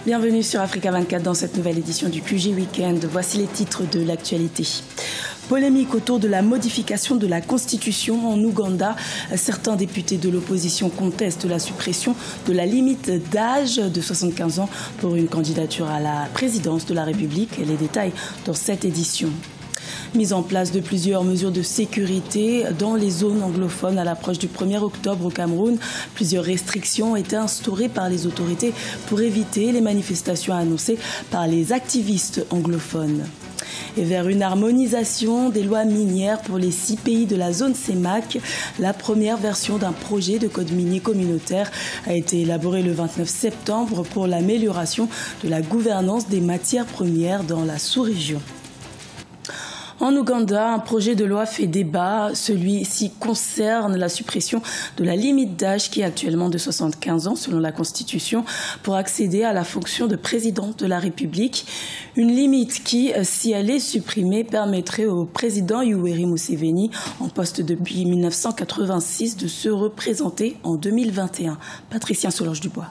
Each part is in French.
Bienvenue sur Africa 24 dans cette nouvelle édition du QG Weekend. Voici les titres de l'actualité. Polémique autour de la modification de la Constitution en Ouganda. Certains députés de l'opposition contestent la suppression de la limite d'âge de 75 ans pour une candidature à la présidence de la République. Les détails dans cette édition. Mise en place de plusieurs mesures de sécurité dans les zones anglophones à l'approche du 1er octobre au Cameroun. Plusieurs restrictions ont été instaurées par les autorités pour éviter les manifestations annoncées par les activistes anglophones. Et vers une harmonisation des lois minières pour les 6 pays de la zone CEMAC, la première version d'un projet de code minier communautaire a été élaborée le 29 septembre pour l'amélioration de la gouvernance des matières premières dans la sous-région. En Ouganda, un projet de loi fait débat. Celui-ci concerne la suppression de la limite d'âge qui est actuellement de 75 ans selon la Constitution pour accéder à la fonction de président de la République. Une limite qui, si elle est supprimée, permettrait au président Yoweri Museveni, en poste depuis 1986, de se représenter en 2021. Patricia Solange-Dubois.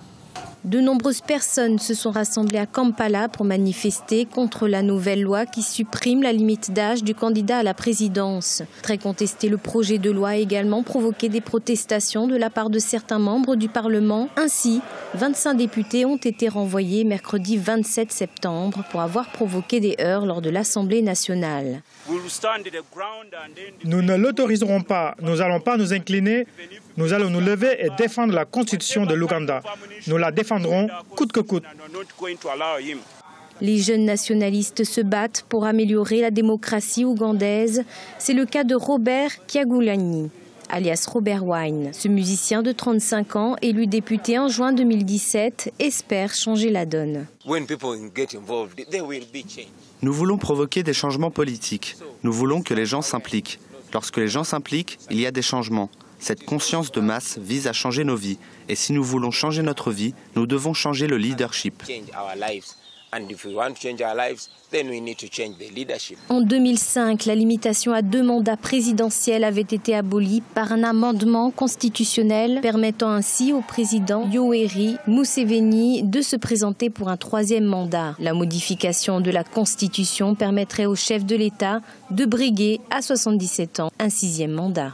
De nombreuses personnes se sont rassemblées à Kampala pour manifester contre la nouvelle loi qui supprime la limite d'âge du candidat à la présidence. Très contesté, le projet de loi a également provoqué des protestations de la part de certains membres du Parlement. Ainsi, 25 députés ont été renvoyés mercredi 27 septembre pour avoir provoqué des heurts lors de l'Assemblée nationale. Nous ne l'autoriserons pas. Nous n'allons pas nous incliner. Nous allons nous lever et défendre la Constitution de l'Ouganda. Nous la défendrons coûte que coûte. Les jeunes nationalistes se battent pour améliorer la démocratie ougandaise. C'est le cas de Robert Kyagulanyi, alias Robert Wine. Ce musicien de 35 ans, élu député en juin 2017, espère changer la donne. Nous voulons provoquer des changements politiques. Nous voulons que les gens s'impliquent. Lorsque les gens s'impliquent, il y a des changements. Cette conscience de masse vise à changer nos vies. Et si nous voulons changer notre vie, nous devons changer le leadership. En 2005, la limitation à 2 mandats présidentiels avait été abolie par un amendement constitutionnel permettant ainsi au président Yoweri Museveni de se présenter pour un 3e mandat. La modification de la Constitution permettrait au chef de l'État de briguer à 77 ans un 6e mandat.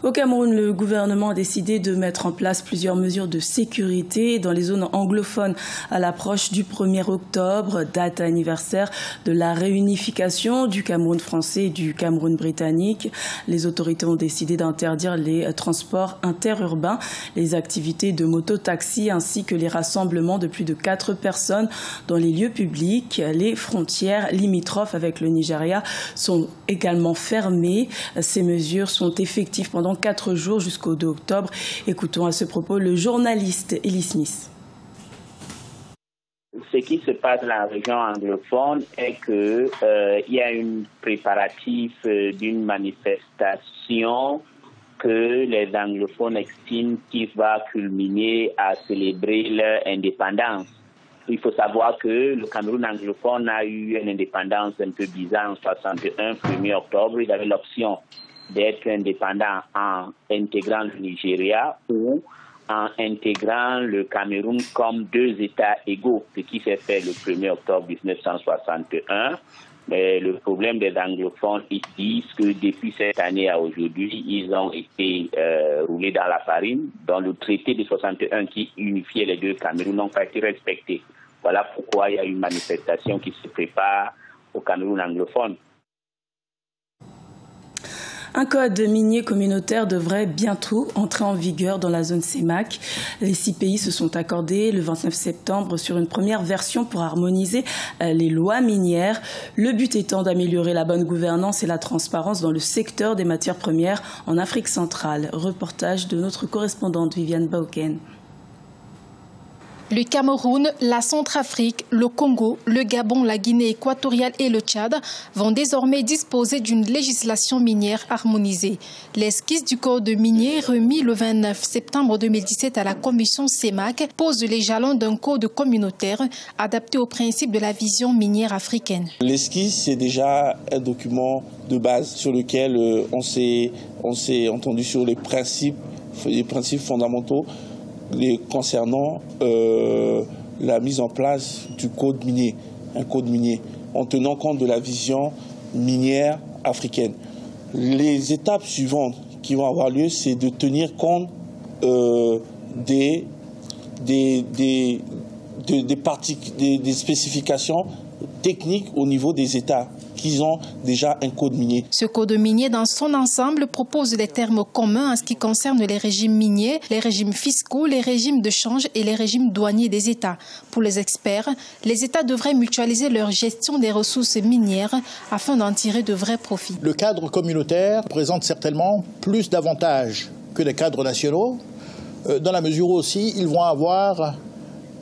Au Cameroun, le gouvernement a décidé de mettre en place plusieurs mesures de sécurité dans les zones anglophones à l'approche du 1er octobre, date anniversaire de la réunification du Cameroun français et du Cameroun britannique. Les autorités ont décidé d'interdire les transports interurbains, les activités de moto-taxi ainsi que les rassemblements de plus de 4 personnes dans les lieux publics. Les frontières limitrophes avec le Nigeria sont également fermées. Ces mesures sont effectives pendant 4 jours jusqu'au 2 octobre. Écoutons à ce propos le journaliste Eli Smith. Ce qui se passe dans la région anglophone est qu'il y a un préparatif d'une manifestation que les anglophones estiment qui va culminer à célébrer leur indépendance. Il faut savoir que le Cameroun anglophone a eu une indépendance un peu bizarre en 61, 1er octobre. Il avait l'option d'être indépendant en intégrant le Nigeria ou en intégrant le Cameroun comme 2 États égaux, ce qui s'est fait le 1er octobre 1961. Mais le problème des anglophones, ils disent que depuis cette année à aujourd'hui, ils ont été roulés dans la farine, dans le traité de 61 qui unifiait les 2 Cameroun n'ont pas été respectés. Voilà pourquoi il y a une manifestation qui se prépare au Cameroun anglophone. Un code minier communautaire devrait bientôt entrer en vigueur dans la zone CEMAC. Les 6 pays se sont accordés le 29 septembre sur une première version pour harmoniser les lois minières. Le but étant d'améliorer la bonne gouvernance et la transparence dans le secteur des matières premières en Afrique centrale. Reportage de notre correspondante Viviane Bauken. Le Cameroun, la Centrafrique, le Congo, le Gabon, la Guinée équatoriale et le Tchad vont désormais disposer d'une législation minière harmonisée. L'esquisse du code minier remis le 29 septembre 2017 à la commission CEMAC pose les jalons d'un code communautaire adapté aux principes de la vision minière africaine. L'esquisse, c'est déjà un document de base sur lequel on s'est entendu sur les principes fondamentaux concernant la mise en place du code minier, un code minier, en tenant compte de la vision minière africaine. Les étapes suivantes qui vont avoir lieu, c'est de tenir compte des spécifications techniques au niveau des États qui ont déjà un code minier. Ce code minier dans son ensemble propose des termes communs en ce qui concerne les régimes miniers, les régimes fiscaux, les régimes de change et les régimes douaniers des États. Pour les experts, les États devraient mutualiser leur gestion des ressources minières afin d'en tirer de vrais profits. Le cadre communautaire présente certainement plus d'avantages que les cadres nationaux, dans la mesure où aussi ils vont avoir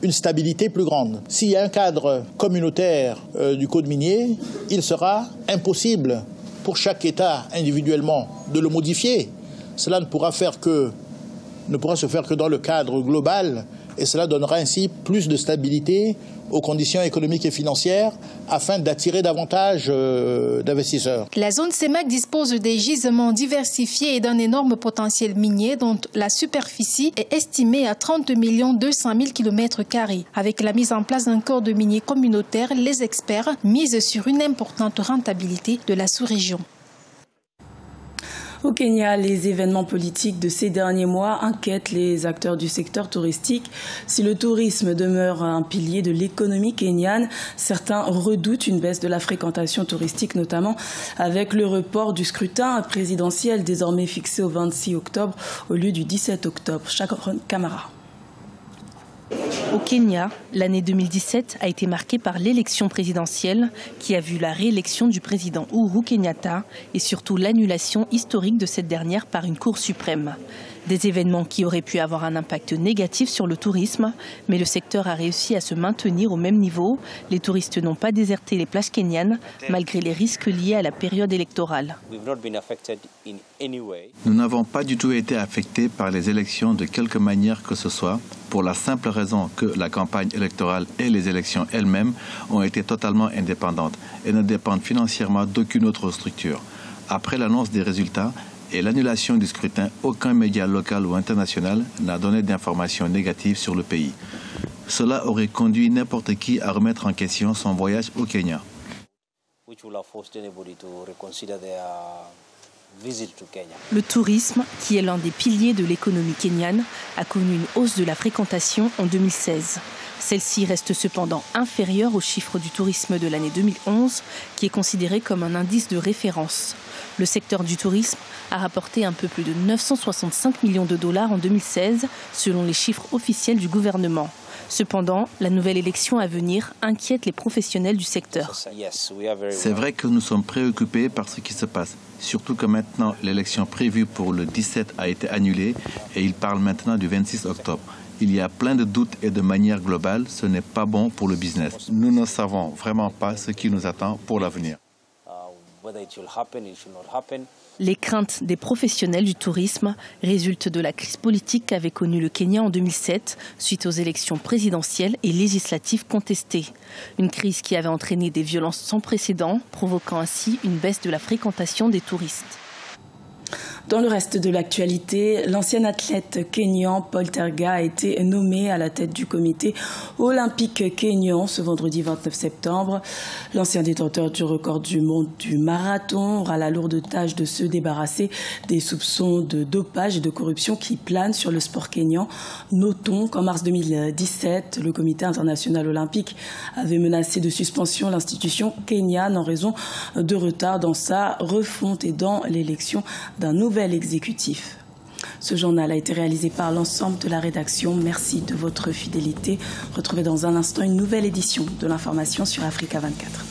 une stabilité plus grande. S'il y a un cadre communautaire du code minier, il sera impossible pour chaque État individuellement de le modifier. Cela ne pourra se faire que dans le cadre global et cela donnera ainsi plus de stabilité aux conditions économiques et financières afin d'attirer davantage d'investisseurs. La zone CEMAC dispose des gisements diversifiés et d'un énorme potentiel minier dont la superficie est estimée à 30 200 000 km². Avec la mise en place d'un corps de minier communautaire, les experts misent sur une importante rentabilité de la sous-région. Au Kenya, les événements politiques de ces derniers mois inquiètent les acteurs du secteur touristique. Si le tourisme demeure un pilier de l'économie kenyane, certains redoutent une baisse de la fréquentation touristique, notamment avec le report du scrutin présidentiel désormais fixé au 26 octobre au lieu du 17 octobre. Chakron Kamara. Au Kenya, l'année 2017 a été marquée par l'élection présidentielle qui a vu la réélection du président Uhuru Kenyatta et surtout l'annulation historique de cette dernière par une Cour suprême. Des événements qui auraient pu avoir un impact négatif sur le tourisme, mais le secteur a réussi à se maintenir au même niveau. Les touristes n'ont pas déserté les plages kenyanes malgré les risques liés à la période électorale. Nous n'avons pas du tout été affectés par les élections de quelque manière que ce soit, pour la simple raison que la campagne électorale et les élections elles-mêmes ont été totalement indépendantes et ne dépendent financièrement d'aucune autre structure. Après l'annonce des résultats et l'annulation du scrutin, aucun média local ou international n'a donné d'informations négatives sur le pays. Cela aurait conduit n'importe qui à remettre en question son voyage au Kenya. Le tourisme, qui est l'un des piliers de l'économie kenyane, a connu une hausse de la fréquentation en 2016. Celle-ci reste cependant inférieure au chiffre du tourisme de l'année 2011, qui est considéré comme un indice de référence. Le secteur du tourisme a rapporté un peu plus de 965 millions de dollars en 2016, selon les chiffres officiels du gouvernement. Cependant, la nouvelle élection à venir inquiète les professionnels du secteur. C'est vrai que nous sommes préoccupés par ce qui se passe, surtout que maintenant l'élection prévue pour le 17 a été annulée et il parle maintenant du 26 octobre. Il y a plein de doutes et de manière globale, ce n'est pas bon pour le business. Nous ne savons vraiment pas ce qui nous attend pour l'avenir. Les craintes des professionnels du tourisme résultent de la crise politique qu'avait connue le Kenya en 2007 suite aux élections présidentielles et législatives contestées. Une crise qui avait entraîné des violences sans précédent, provoquant ainsi une baisse de la fréquentation des touristes. Dans le reste de l'actualité, l'ancien athlète kényan Paul Tergat a été nommé à la tête du comité olympique kényan ce vendredi 29 septembre. L'ancien détenteur du record du monde du marathon aura la lourde tâche de se débarrasser des soupçons de dopage et de corruption qui planent sur le sport kényan. Notons qu'en mars 2017, le comité international olympique avait menacé de suspension l'institution kenyane en raison de retard dans sa refonte et dans l'élection d'un nouvel exécutif. Ce journal a été réalisé par l'ensemble de la rédaction. Merci de votre fidélité. Retrouvez dans un instant une nouvelle édition de l'information sur Africa 24.